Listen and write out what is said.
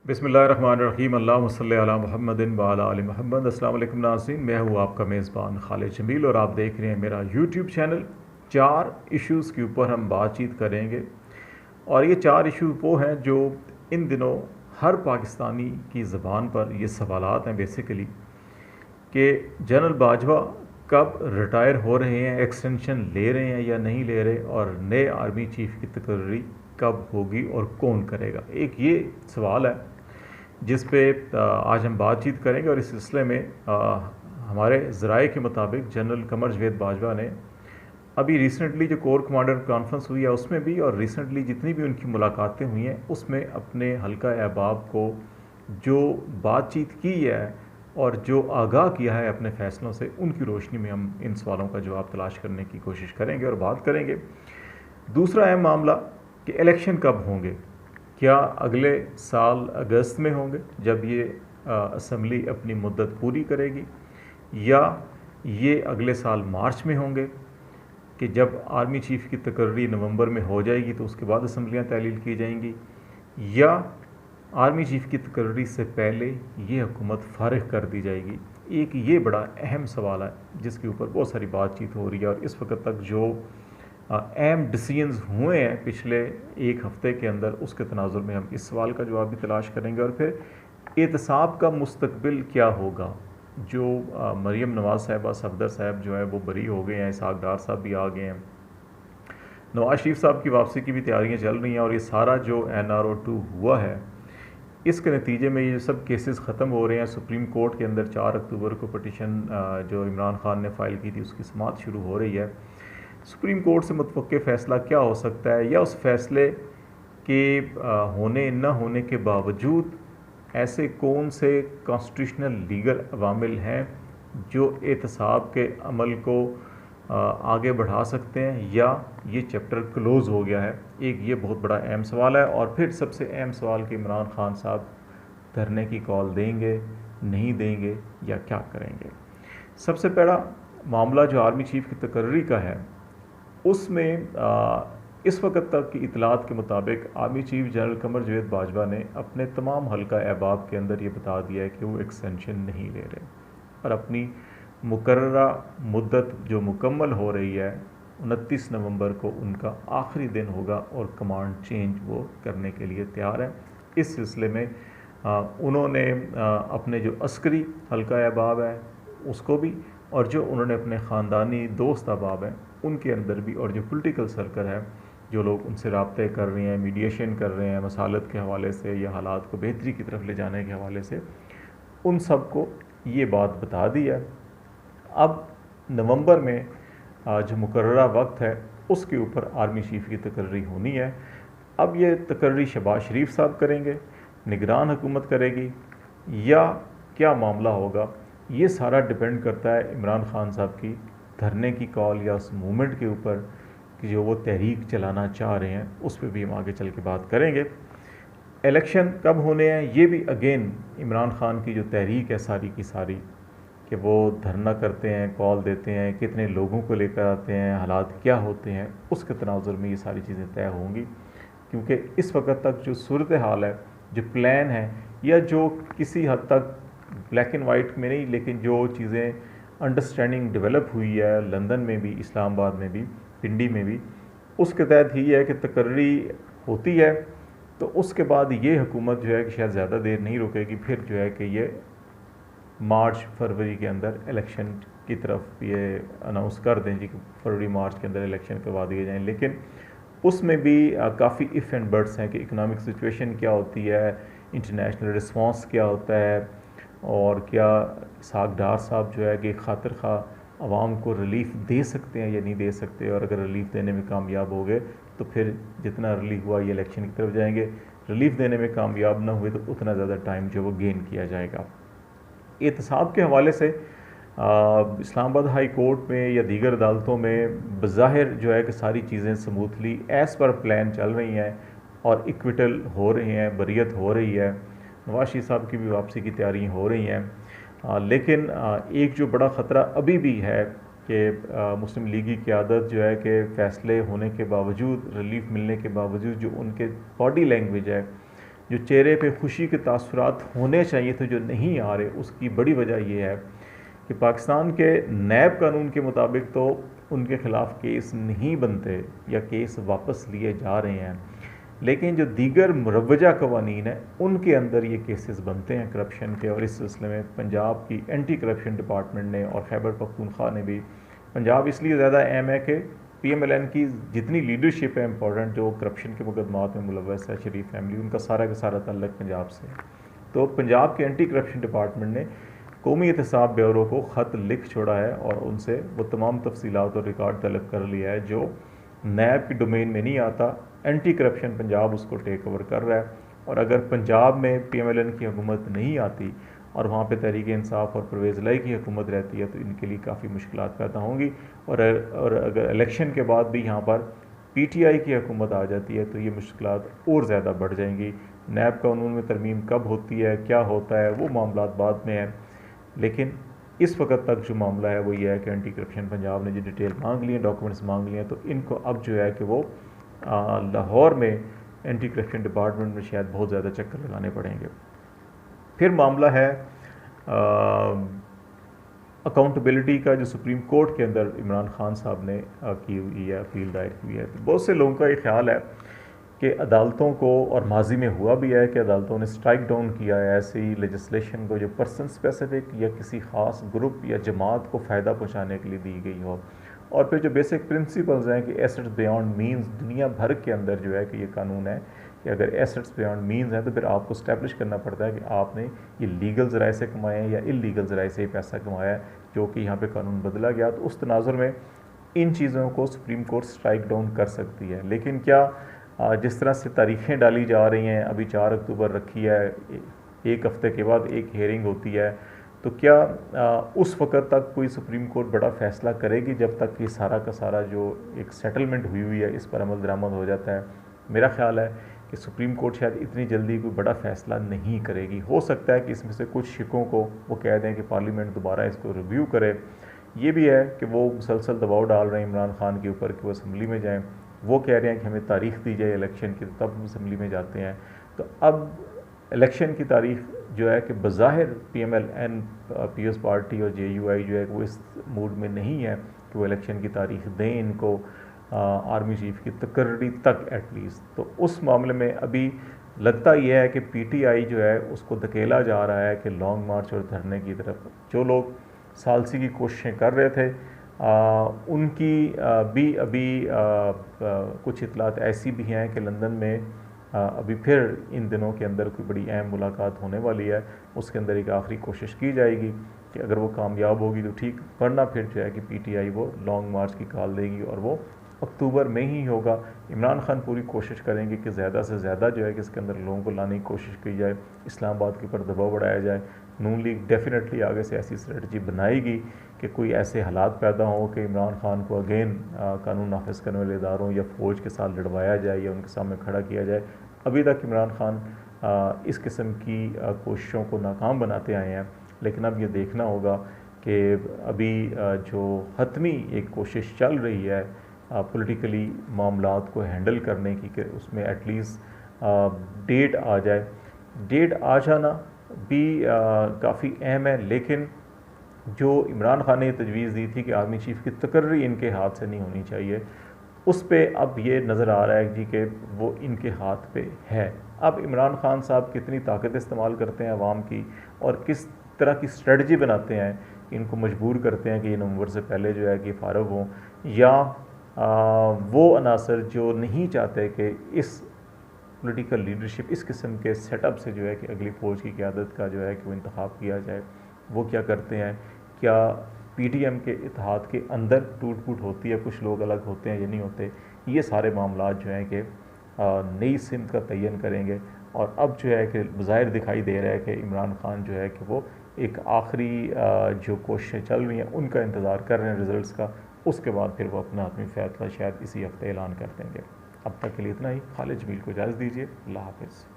बिस्मिल्लाहिर्रहमानिर्रहीम अल्लाहुम्मा सल्लि अला मुहम्मदिन व अला आलि मुहम्मद। अस्सलाम वालेकुम नाज़रीन, मैं हूँ आपका मेज़बान खालिद जमील और आप देख रहे हैं मेरा यूट्यूब चैनल। 4 इश्यूज़ के ऊपर हम बातचीत करेंगे और ये 4 इशू वो हैं जो इन दिनों हर पाकिस्तानी की ज़बान पर ये सवालात हैं बेसिकली कि जनरल बाजवा कब रिटायर हो रहे हैं, एक्सटेंशन ले रहे हैं या नहीं ले रहे, और नए आर्मी चीफ़ की तकर्री कब होगी और कौन करेगा। एक ये सवाल है जिस पे आज हम बातचीत करेंगे और इस सिलसिले में हमारे ज़राए के मुताबिक जनरल कमर जवेद बाजवा ने अभी रिसेंटली जो कोर कमांडर कॉन्फ्रेंस हुई है उसमें भी, और रिसेंटली जितनी भी उनकी मुलाकातें हुई हैं उसमें अपने हल्का अहबाब को जो बातचीत की है और जो आगाह किया है अपने फ़ैसलों से, उनकी रोशनी में हम इन सवालों का जवाब तलाश करने की कोशिश करेंगे और बात करेंगे। दूसरा अहम मामला कि इलेक्शन कब होंगे। क्या अगले साल अगस्त में होंगे जब ये असम्बली अपनी मुद्दत पूरी करेगी, या ये अगले साल मार्च में होंगे कि जब आर्मी चीफ़ की तकर्री नवंबर में हो जाएगी तो उसके बाद असम्बलियाँ तहलील की जाएंगी, या आर्मी चीफ़ की तकर्री से पहले ये हुकूमत फ़ारिग कर दी जाएगी। एक ये बड़ा अहम सवाल है जिसके ऊपर बहुत सारी बातचीत हो रही है, और इस वक्त तक जो अहम डिसीजंस हुए हैं पिछले एक हफ़्ते के अंदर, उसके तनाजुर में हम इस सवाल का जवाब भी तलाश करेंगे। और फिर एहतसाब का मुस्तकबिल क्या होगा। जो मरीम नवाज़ साहिबा, सफदर साहब जो है वो बरी हो गए हैं, इसहाक डार साहब भी आ गए हैं, नवाज शरीफ साहब की वापसी की भी तैयारियां चल रही हैं, और ये सारा जो NRO 2 हुआ है इसके नतीजे में ये सब केसेस ख़त्म हो रहे हैं। सुप्रीम कोर्ट के अंदर 4 अक्टूबर को पटिशन जो इमरान खान ने फ़ाइल की थी उसकी समाअत शुरू हो रही है। सुप्रीम कोर्ट से मुतवक्के फ़ैसला क्या हो सकता है, या उस फैसले के होने न होने के बावजूद ऐसे कौन से कॉन्स्टिट्यूशनल लीगल अवामिल हैं जो एहतसाब के अमल को आगे बढ़ा सकते हैं, या ये चैप्टर क्लोज़ हो गया है। एक ये बहुत बड़ा अहम सवाल है। और फिर सबसे अहम सवाल कि इमरान खान साहब धरने की कॉल देंगे, नहीं देंगे, या क्या करेंगे। सबसे पहला मामला जो आर्मी चीफ़ की तकर्री का है, उसमें इस वक्त तक की इतलात के मुताबिक आर्मी चीफ जनरल कमर जवेद बाजवा ने अपने तमाम हल्का अहबाब के अंदर ये बता दिया है कि वो एक्सटेंशन नहीं ले रहे, और अपनी मुकर्ररा मुद्दत जो मुकम्मल हो रही है 29 नवंबर को उनका आखिरी दिन होगा, और कमांड चेंज वो करने के लिए तैयार है। इस सिलसिले में उन्होंने अपने जो अस्करी हल्का अहबाब है उसको भी, और जो उन्होंने अपने ख़ानदानी दोस्त अहबाब हैं उनके अंदर भी, और जो पॉलिटिकल सर्कल है जो लोग उनसे रब्ते कर रहे हैं, मीडिएशन कर रहे हैं मसालत के हवाले से या हालात को बेहतरी की तरफ ले जाने के हवाले से, उन सब को ये बात बता दी है। अब नवंबर में जो मुकर्ररा वक्त है उसके ऊपर आर्मी चीफ़ की तकर्री होनी है। अब ये तकर्री शहबाज शरीफ साहब करेंगे, निगरान हुकूमत करेगी, या क्या मामला होगा, ये सारा डिपेंड करता है इमरान खान साहब की धरने की कॉल या उस मूवमेंट के ऊपर कि जो वो तहरीक चलाना चाह रहे हैं। उस पर भी हम आगे चल के बात करेंगे। इलेक्शन कब होने हैं ये भी अगेन इमरान खान की जो तहरीक है सारी की सारी, कि वो धरना करते हैं, कॉल देते हैं, कितने लोगों को लेकर आते हैं, हालात क्या होते हैं, उसके तनाजुर में ये सारी चीज़ें तय होंगी। क्योंकि इस वक्त तक जो सूरत हाल है, जो प्लान है, या जो किसी हद तक ब्लैक एंड वाइट में नहीं लेकिन जो चीज़ें अंडरस्टैंडिंग डेवलप हुई है लंदन में भी, इस्लामाबाद में भी, पिंडी में भी, उसके तहत ही है कि तकर्री होती है तो उसके बाद ये हुकूमत जो है कि शायद ज़्यादा देर नहीं रुकेगी, फिर जो है कि ये मार्च फरवरी के अंदर इलेक्शन की तरफ ये अनाउंस कर दें जी कि फरवरी मार्च के अंदर इलेक्शन करवा दिए जाएँ। लेकिन उसमें भी काफ़ी इफ़ एंड बट्स हैं कि इकनॉमिक सिचुएशन क्या होती है, इंटरनेशनल रिस्पांस क्या होता है, और क्या इसहाक डार साहब जो है कि खातिर खा आवाम को रिलीफ़ दे सकते हैं या नहीं दे सकते, और अगर रिलीफ़ देने में कामयाब हो गए तो फिर जितना रिलीफ हुआ ये इलेक्शन की तरफ जाएंगे, रिलीफ़ देने में कामयाब ना हुए तो उतना ज़्यादा टाइम जो वो गेन किया जाएगा। एहतसाब के हवाले से इस्लामाबाद हाई कोर्ट में या दीगर अदालतों में बज़ाहिर जो है कि सारी चीज़ें स्मूथली एज़ पर प्लान चल रही हैं और इक्विटल हो रहे हैं, बरियत हो रही है, नवाज शरीफ साहब की भी वापसी की तैयारी हो रही हैं। लेकिन एक जो बड़ा ख़तरा अभी भी है कि मुस्लिम लीग की क़यादत जो है कि फ़ैसले होने के बावजूद, रिलीफ मिलने के बावजूद, जो उनके बॉडी लैंग्वेज है जो चेहरे पे खुशी के तासुरात होने चाहिए थे जो नहीं आ रहे, उसकी बड़ी वजह यह है कि पाकिस्तान के नैब कानून के मुताबिक तो उनके ख़िलाफ़ केस नहीं बनते या केस वापस लिए जा रहे हैं, लेकिन जो दीगर मुरवजा कवानीन हैं उनके अंदर ये केसेस बनते हैं करप्शन के। और इस सिलसिले में पंजाब की एंटी करप्शन डिपार्टमेंट ने और खैबर पख्तूनख्वा ने भी, पंजाब इसलिए ज़्यादा अहम है कि PMLN की जितनी लीडरशिप है इंपॉर्टेंट, जो करप्शन के मुकदमात में मुलव्वस है, शरीफ फैमिली, उनका सारा का सारा तल्लक पंजाब से है। तो पंजाब के एंटी करप्शन डिपार्टमेंट ने कौमी एहतसाब ब्यूरो को ख़त लिख छोड़ा है और उनसे वो तमाम तफसीलात और रिकॉर्ड तलब कर लिया है जो नैब की डोमेन में नहीं आता। एंटी करप्शन पंजाब उसको टेक ओवर कर रहा है, और अगर पंजाब में PMLN की हुकूमत नहीं आती और वहाँ पे तहरीक इंसाफ और परवेज़ लाई की हुकूमत रहती है तो इनके लिए काफ़ी मुश्किलात पैदा होंगी। और अगर इलेक्शन के बाद भी यहाँ पर PTI की हुकूमत आ जाती है तो ये मुश्किलात और ज़्यादा बढ़ जाएंगी। नैब कानून में तरमीम कब होती है, क्या होता है, वो मामला बाद में है, लेकिन इस वक्त तक जो मामला है वो ये है कि एंटी करप्शन पंजाब ने जो डिटेल मांग ली है, डॉक्यूमेंट्स मांग लिए हैं, तो इनको अब जो है कि वो लाहौर में एंटी करप्शन डिपार्टमेंट में शायद बहुत ज़्यादा चक्कर लगाने पड़ेंगे। फिर मामला है अकाउंटेबिलिटी का, जो सुप्रीम कोर्ट के अंदर इमरान खान साहब ने की हुई है, अपील दायर की है। तो बहुत से लोगों का ये ख्याल है कि अदालतों को, और माजी में हुआ भी है कि अदालतों ने स्ट्राइक डाउन किया है ऐसी लेजिस्लेशन को जो पर्सन स्पेसिफिक या किसी ख़ास ग्रुप या जमात को फ़ायदा पहुँचाने के लिए दी गई हो। और फिर जो बेसिक प्रिंसिपल्स हैं कि एसेट्स बियॉन्ड मींस, दुनिया भर के अंदर जो है कि ये कानून है कि अगर एसेट्स बियॉन्ड मींस हैं तो फिर आपको स्टैब्लिश करना पड़ता है कि आपने ये लीगल ज़राए से कमाया है या इलीगल ज़राए से पैसा कमाया है, जो कि यहाँ पे कानून बदला गया। तो उस तनाजुर में इन चीज़ों को सुप्रीम कोर्ट स्ट्राइक डाउन कर सकती है। लेकिन क्या जिस तरह से तारीखें डाली जा रही हैं, अभी 4 अक्टूबर रखी है, एक हफ़्ते के बाद एक हेयरिंग होती है, तो क्या उस वक़्त तक कोई सुप्रीम कोर्ट बड़ा फ़ैसला करेगी जब तक कि सारा का सारा जो एक सेटलमेंट हुई है इस पर अमल दरामद हो जाता है? मेरा ख़्याल है कि सुप्रीम कोर्ट शायद इतनी जल्दी कोई बड़ा फ़ैसला नहीं करेगी। हो सकता है कि इसमें से कुछ शिकों को वो कह दें कि पार्लियामेंट दोबारा इसको रिव्यू करे। ये भी है कि वो मुसलसल दबाव डाल रहे हैं इमरान खान के ऊपर कि वो असम्बली में जाएँ। वो कह रहे हैं कि हमें तारीख़ दी जाए इलेक्शन की, तब हम असम्बली में जाते हैं। तो अब इलेक्शन की तारीख़ जो है कि बज़ाहिर PMLN, पीपल्स पार्टी और JUI जो है वो इस मूड में नहीं है कि वो इलेक्शन की तारीख़ दें इनको आर्मी चीफ की तकर्री तक एटलीस्ट। तो उस मामले में अभी लगता यह है कि PTI जो है उसको धकेला जा रहा है कि लॉन्ग मार्च और धरने की तरफ। जो लोग सालसी की कोशिशें कर रहे थे उनकी भी अभी कुछ इतलात ऐसी भी हैं कि लंदन में अभी फिर इन दिनों के अंदर कोई बड़ी अहम मुलाकात होने वाली है। उसके अंदर एक आखिरी कोशिश की जाएगी कि अगर वो कामयाब होगी तो ठीक, वरना फिर जो है कि PTI वो लॉन्ग मार्च की कॉल देगी और वो अक्टूबर में ही होगा। इमरान खान पूरी कोशिश करेंगे कि ज़्यादा से ज़्यादा जो है कि इसके अंदर लोगों को लाने की कोशिश की जाए, इस्लामाबाद के ऊपर दबाव बढ़ाया जाए। नून लीग डेफिनेटली आगे से ऐसी स्ट्रेटजी बनाएगी कि कोई ऐसे हालात पैदा हों कि इमरान खान को अगेन कानून नाफिज करने वाले इदारों या फ़ौज के साथ लड़वाया जाए या उनके सामने खड़ा किया जाए। अभी तक इमरान खान इस किस्म की कोशिशों को नाकाम बनाते आए हैं, लेकिन अब ये देखना होगा कि अभी जो हतमी एक कोशिश चल रही है पॉलिटिकली मामलात को हैंडल करने की, कि उसमें एटलीस्ट डेट आ जाए। डेट आ जाना भी काफ़ी अहम है, लेकिन जो इमरान खान ने तजवीज़ दी थी कि आर्मी चीफ की तकर्री इनके हाथ से नहीं होनी चाहिए, उस पे अब ये नज़र आ रहा है जी कि वो इनके हाथ पे है। अब इमरान खान साहब कितनी ताकत इस्तेमाल करते हैं अवाम की और किस तरह की स्ट्रेटजी बनाते हैं कि इनको मजबूर करते हैं कि ये नवंबर से पहले जो है कि फ़ारग हों, या वो अनासर जो नहीं चाहते कि इस पॉलिटिकल लीडरशिप इस किस्म के सेटअप से जो है कि अगली फ़ौज की क़यादत का जो है कि वो इंतखाब किया जाए, वो क्या करते हैं? क्या PTM के इत्तेहाद के अंदर टूट फूट होती है, कुछ लोग अलग होते हैं या नहीं होते? ये सारे मामलात जो हैं कि नई सिमत का तयन करेंगे। और अब जो है कि ज़ाहिर दिखाई दे रहा है कि इमरान खान जो है कि वो एक आखिरी जो कोशिशें चल रही हैं उनका इंतज़ार कर रहे हैं रिज़ल्ट्स का। उसके बाद फिर वो अपना आत्मी फ़ैसला शायद इसी हफ्ते ऐलान कर देंगे। अब तक के लिए इतना ही। खालिद जमील को इजाज़त दीजिए। अल्लाह हाफ़िज़।